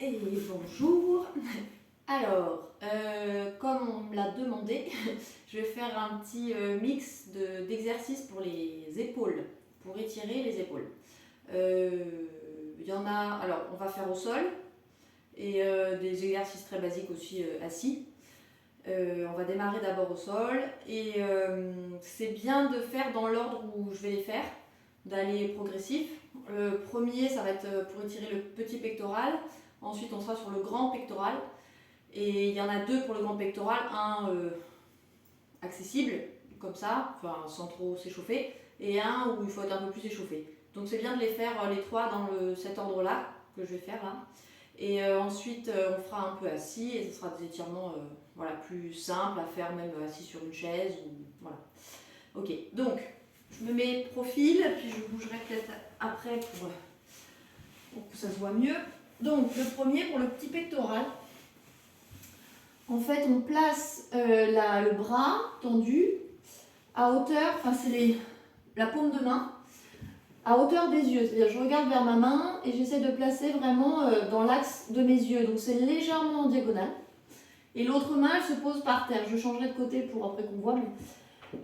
Et bonjour. Alors, comme on me l'a demandé, je vais faire un petit mix d'exercices pour les épaules, pour étirer les épaules. Il y en a, alors on va faire au sol et des exercices très basiques aussi assis. On va démarrer d'abord au sol et c'est bien de faire dans l'ordre où je vais les faire, d'aller progressif. Le premier, ça va être pour étirer le petit pectoral. Ensuite, on sera sur le grand pectoral. Et il y en a deux pour le grand pectoral. Un accessible, comme ça, enfin, sans trop s'échauffer. Et un où il faut être un peu plus échauffé. Donc c'est bien de les faire les trois dans cet ordre-là, que je vais faire là. Et ensuite, on fera un peu assis et ce sera des étirements voilà, plus simples à faire même assis sur une chaise. Ou, voilà. Ok, donc je me mets profil, puis je bougerai peut-être après pour que ça se voit mieux. Donc le premier pour le petit pectoral. En fait, on place le bras tendu à hauteur, enfin c'est la paume de main, à hauteur des yeux. C'est-à-dire je regarde vers ma main et j'essaie de placer vraiment dans l'axe de mes yeux. Donc c'est légèrement en diagonale. Et l'autre main, elle se pose par terre. Je changerai de côté pour après qu'on voit. Mais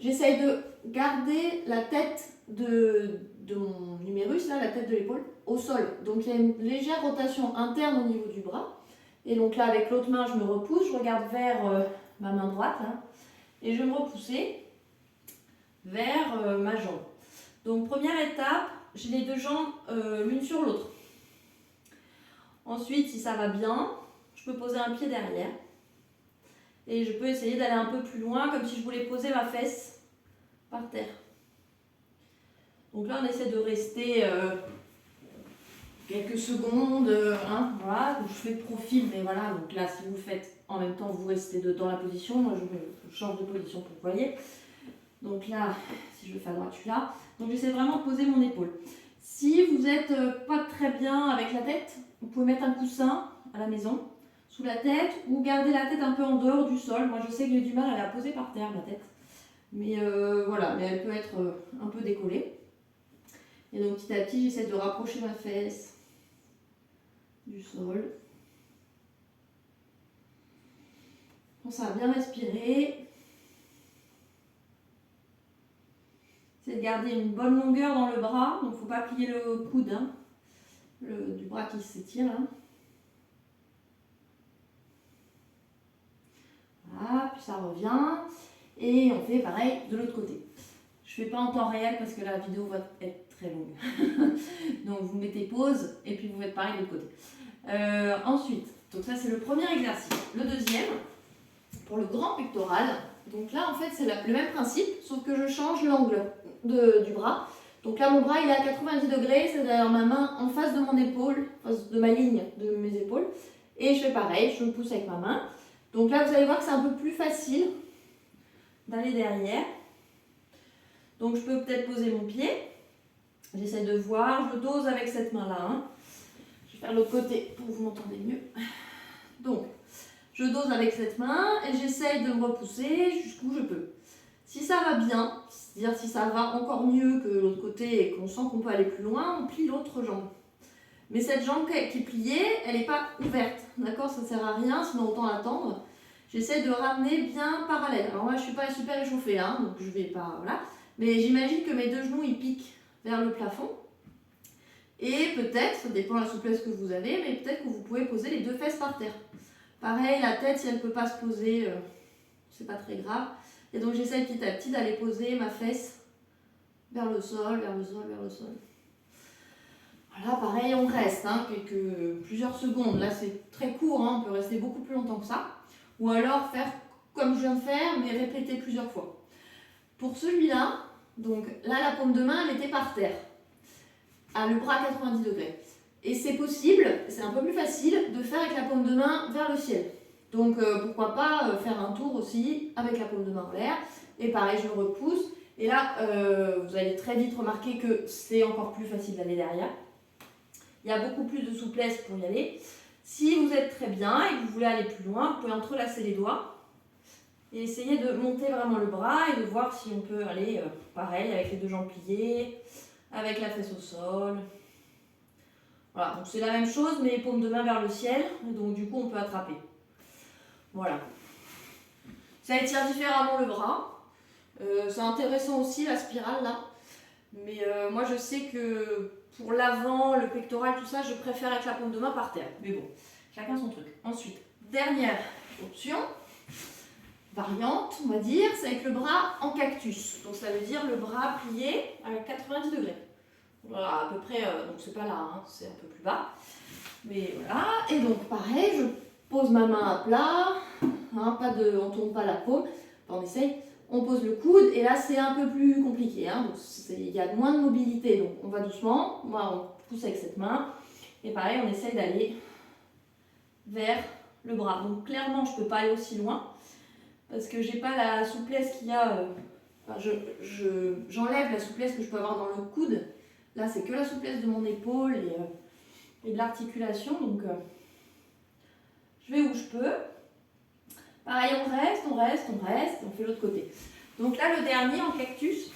j'essaie de garder la tête de mon numérus, là, la tête de l'épaule, au sol. Donc il y a une légère rotation interne au niveau du bras. Et donc là, avec l'autre main, je me repousse, je regarde vers ma main droite, hein, et je vais me repousser vers ma jambe. Donc première étape, j'ai les deux jambes l'une sur l'autre. Ensuite, si ça va bien, je peux poser un pied derrière. Et je peux essayer d'aller un peu plus loin, comme si je voulais poser ma fesse par terre. Donc là, on essaie de rester quelques secondes, hein, voilà, donc je fais de profil, mais voilà, donc là, si vous le faites en même temps, vous restez dans la position, moi je change de position pour que vous voyez. Donc là, si je le fais à droite, je suis là. Donc j'essaie vraiment de poser mon épaule. Si vous n'êtes pas très bien avec la tête, vous pouvez mettre un coussin à la maison, sous la tête, ou garder la tête un peu en dehors du sol. Moi je sais que j'ai du mal à la poser par terre, ma tête. Mais voilà, mais elle peut être un peu décollée. Et donc petit à petit, j'essaie de rapprocher ma fesse du sol. Pense à bien respirer. C'est de garder une bonne longueur dans le bras, donc il ne faut pas plier le coude hein, du bras qui s'étire. Hein. Voilà, puis ça revient. Et on fait pareil de l'autre côté. Je ne fais pas en temps réel parce que la vidéo va être très longue. Donc vous mettez pause et puis vous faites pareil de l'autre côté. Ensuite, donc ça c'est le premier exercice. Le deuxième, pour le grand pectoral. Donc là en fait c'est le même principe, sauf que je change l'angle du bras. Donc là mon bras il est à 90 degrés, c'est-à-dire ma main en face de mon épaule, en face de ma ligne de mes épaules. Et je fais pareil, je me pousse avec ma main. Donc là vous allez voir que c'est un peu plus facile d'aller derrière. Donc je peux peut-être poser mon pied. J'essaie de voir, je dose avec cette main-là. Hein. Je vais faire l'autre côté pour que vous m'entendez mieux. Donc je dose avec cette main et j'essaye de me repousser jusqu'où je peux. Si ça va bien, c'est-à-dire si ça va encore mieux que l'autre côté et qu'on sent qu'on peut aller plus loin, on plie l'autre jambe. Mais cette jambe qui est pliée, elle n'est pas ouverte, d'accord? Ça ne sert à rien, sinon autant l'attendre. J'essaie de ramener bien parallèle. Alors moi je ne suis pas super échauffée, hein, donc je vais pas, voilà. Mais j'imagine que mes deux genoux ils piquent vers le plafond. Et peut-être, ça dépend de la souplesse que vous avez, mais peut-être que vous pouvez poser les deux fesses par terre. Pareil, la tête, si elle ne peut pas se poser, c'est pas très grave. Et donc j'essaie petit à petit d'aller poser ma fesse vers le sol, vers le sol, vers le sol. Voilà, pareil, on reste hein, plusieurs secondes. Là, c'est très court, hein, on peut rester beaucoup plus longtemps que ça. Ou alors faire comme je viens de faire, mais répéter plusieurs fois. Pour celui-là, donc là, la paume de main, elle était par terre, à le bras à 90 degrés. Et c'est possible, c'est un peu plus facile, de faire avec la paume de main vers le ciel. Donc pourquoi pas faire un tour aussi avec la paume de main en l'air. Et pareil, je me repousse. Et là, vous allez très vite remarquer que c'est encore plus facile d'aller derrière. Il y a beaucoup plus de souplesse pour y aller. Si vous êtes très bien et que vous voulez aller plus loin, vous pouvez entrelacer les doigts et essayer de monter vraiment le bras et de voir si on peut aller pareil avec les deux jambes pliées, avec la fesse au sol. Voilà, donc c'est la même chose, mais paume de main vers le ciel, donc du coup on peut attraper. Voilà. Ça étire différemment le bras. C'est intéressant aussi la spirale là. Mais moi je sais que pour l'avant, le pectoral, tout ça, je préfère avec la paume de main par terre. Mais bon, chacun son truc. Ensuite, dernière option, variante, on va dire, c'est avec le bras en cactus. Donc ça veut dire le bras plié à 90 degrés. Voilà, à peu près, donc c'est pas là, hein, c'est un peu plus bas. Mais voilà, et donc pareil, je pose ma main à plat, hein, on tourne pas la paume, enfin, on essaye. On pose le coude et là c'est un peu plus compliqué, hein, donc il y a moins de mobilité, donc on va doucement, moi on pousse avec cette main et pareil on essaye d'aller vers le bras. Donc clairement je peux pas aller aussi loin parce que j'ai pas la souplesse qu'il y a, enfin, j'enlève la souplesse que je peux avoir dans le coude, là c'est que la souplesse de mon épaule et de l'articulation, donc je vais où je peux. Pareil, on fait l'autre côté. Donc là, le dernier en cactus,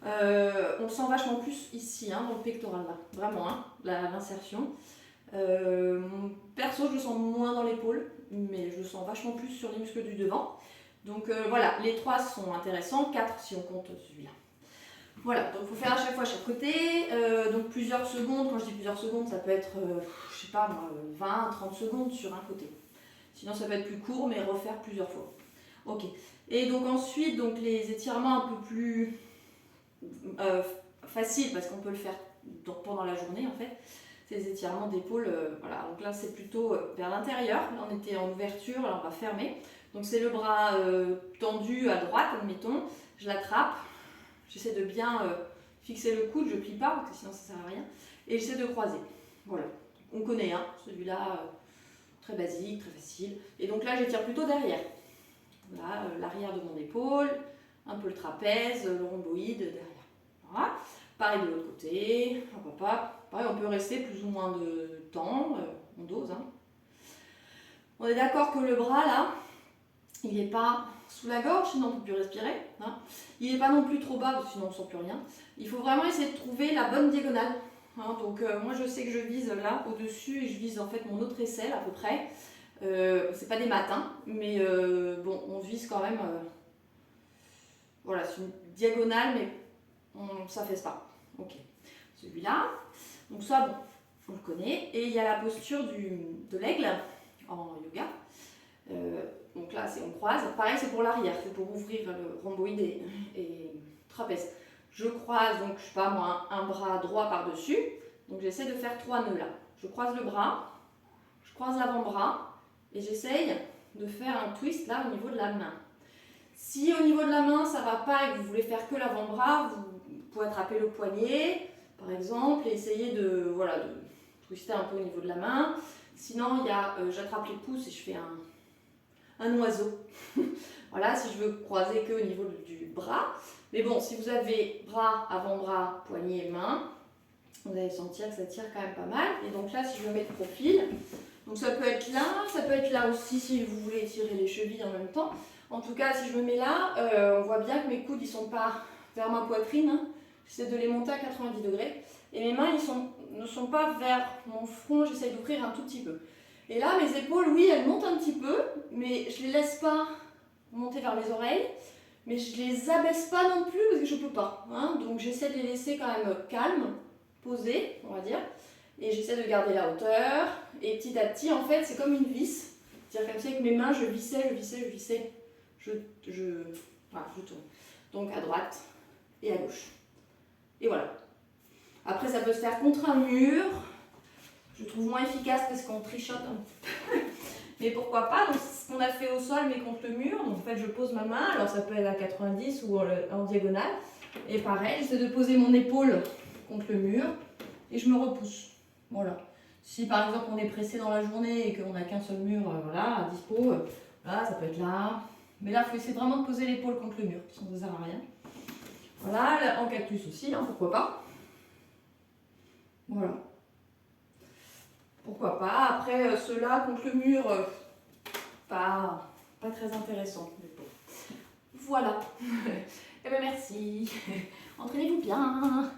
on sent vachement plus ici, hein, dans le pectoral, là. Vraiment, hein, l'insertion. Perso, je le sens moins dans l'épaule, mais je le sens vachement plus sur les muscles du devant. Donc voilà, les 3 sont intéressants, 4 si on compte celui-là. Voilà, donc il faut faire à chaque fois chaque côté, donc plusieurs secondes. Quand je dis plusieurs secondes, ça peut être, je sais pas moi, 20-30 secondes sur un côté. Sinon ça peut être plus court, mais refaire plusieurs fois. Ok. Et donc ensuite, donc les étirements un peu plus faciles, parce qu'on peut le faire pendant la journée en fait. C'est les étirements d'épaule, voilà. Donc là c'est plutôt vers l'intérieur. Là on était en ouverture, là on va fermer. Donc c'est le bras tendu à droite, admettons. Je l'attrape. J'essaie de bien fixer le coude, je plie pas, parce que sinon ça sert à rien. Et j'essaie de croiser. Voilà. On connaît, hein, celui-là. Très basique, très facile. Et donc là, j'étire plutôt derrière. Là, l'arrière de mon épaule, un peu le trapèze, le rhomboïde derrière. Voilà. Pareil de l'autre côté. Hop, hop, hop. Pareil, on peut rester plus ou moins de temps. On dose. Hein. On est d'accord que le bras, là, il n'est pas sous la gorge, sinon on ne peut plus respirer. Hein. Il n'est pas non plus trop bas, sinon on ne sent plus rien. Il faut vraiment essayer de trouver la bonne diagonale. Hein, donc moi je sais que je vise là au-dessus et je vise en fait mon autre aisselle à peu près. C'est pas des matins, mais bon, on vise quand même. Voilà, c'est une diagonale, mais on s'affaisse pas. Ok. Celui-là. Donc ça, bon, on le connaît. Et il y a la posture de l'aigle en yoga. Donc là, on croise. Pareil, c'est pour l'arrière, c'est pour ouvrir le rhomboïde et trapèze. Je croise, donc je sais pas moi, un bras droit par-dessus. Donc j'essaie de faire 3 nœuds là. Je croise le bras, je croise l'avant-bras et j'essaye de faire un twist là au niveau de la main. Si au niveau de la main ça va pas et que vous voulez faire que l'avant-bras, vous pouvez attraper le poignet par exemple et essayer de twister un peu au niveau de la main. Sinon il y a j'attrape les pouces et je fais un oiseau. Voilà, si je veux croiser que au niveau du bras. Mais bon, si vous avez bras, avant-bras, poignet, main, vous allez sentir que ça tire quand même pas mal. Et donc là, si je me mets de profil, donc ça peut être là aussi si vous voulez étirer les chevilles en même temps. En tout cas, si je me mets là, on voit bien que mes coudes ils sont pas vers ma poitrine. Hein. J'essaie de les monter à 90 degrés. Et mes mains ne sont pas vers mon front, j'essaie d'ouvrir un tout petit peu. Et là, mes épaules, oui, elles montent un petit peu, mais je les laisse pas monter vers mes oreilles. Mais je les abaisse pas non plus parce que je peux pas. Hein. Donc j'essaie de les laisser quand même calmes, posées, on va dire. Et j'essaie de garder la hauteur. Et petit à petit, en fait, c'est comme une vis. C'est-à-dire comme ça, avec mes mains, je vissais. Voilà, je tourne. Donc à droite et à gauche. Et voilà. Après, ça peut se faire contre un mur. Je trouve moins efficace parce qu'on trichote un petit peu. Mais pourquoi pas, donc c'est ce qu'on a fait au sol mais contre le mur. Donc en fait je pose ma main, alors ça peut être à 90 ou en diagonale. Et pareil, j'essaie de poser mon épaule contre le mur et je me repousse. Voilà. Si par exemple on est pressé dans la journée et qu'on n'a qu'un seul mur voilà, à dispo, voilà, ça peut être là. Mais là il faut essayer vraiment de poser l'épaule contre le mur, sinon ça ne sert à rien. Voilà, en cactus aussi, hein, pourquoi pas. Voilà. Pourquoi pas. Après, ceux-là contre le mur, pas très intéressant. Voilà. Eh bien merci. Entraînez-vous bien.